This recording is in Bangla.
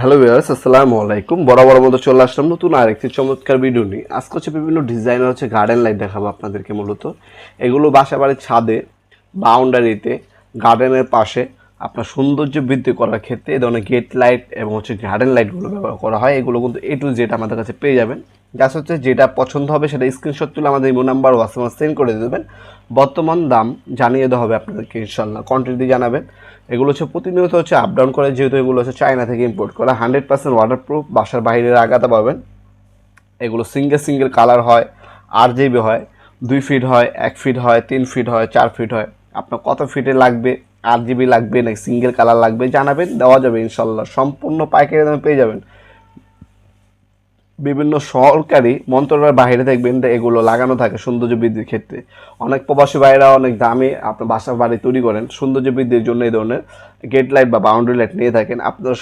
হ্যালো ভিউয়ার্স, আসসালামু আলাইকুম। বরাবর মতো চলে আসলাম নতুন আরেকটি চমৎকার ভিডিও নিয়ে। আজকে হচ্ছে বিভিন্ন ডিজাইনের গার্ডেন লাইট দেখাবো আপনাদেরকে। মূলত এগুলো বাসা বাড়ির ছাদে, বাউন্ডারিতে, গার্ডেনের পাশে আপনার সৌন্দর্য বৃদ্ধি করার ক্ষেত্রে এই ধরনের গেট লাইট এবং গার্ডেন লাইটগুলো ব্যবহার করা হয়। এগুলো কিন্তু A to Z আমাদের কাছে পেয়ে যাবেন। জাস্ট যেটা পছন্দ হবে সেটা স্ক্রিনশট তুলে আমাদের ইমো নাম্বার হোয়াটসঅ্যাপে সেন্ড করে দেবেন। বর্তমান দাম জানিয়ে দেওয়া হবে আপনাদেরকে, ইনশাল্লাহ কোয়ান্টিটি জানাবেন। এগুলো প্রতিনিয়ত আপ ডাউন করে, যেহেতু এগুলো চায়না থেকে ইম্পোর্ট করা। 100% ওয়াটারপ্রুফ, বাসার বাইরে আগাতে পারবেন। এগুলো সিঙ্গেল কালার হয়, RGB হয়, 2 ফিট হয়, 1 ফিট হয়, 3 ফিট হয়, 4 ফিট হয়। আপনার কত ফিটে লাগবে, RGB লাগবে নাকি সিঙ্গেল কালার লাগবে জানাবেন, দেওয়া যাবে ইনশাল্লাহ। সম্পূর্ণ পাইকারি দামে পেয়ে যাবেন। বিভিন্ন সরকারি মন্ত্রণালয়ের বাইরে দেখবেন এগুলো লাগানো থাকে সৌন্দর্য বৃদ্ধির ক্ষেত্রে। অনেক প্রবাসী ভাইরা অনেক দামে আপনার বাসা বাড়ি তৈরি করেন, সৌন্দর্য বৃদ্ধির জন্য এই ধরনের গেট লাইট বা বাউন্ডারি লাইট নিয়ে থাকেন। আপনারা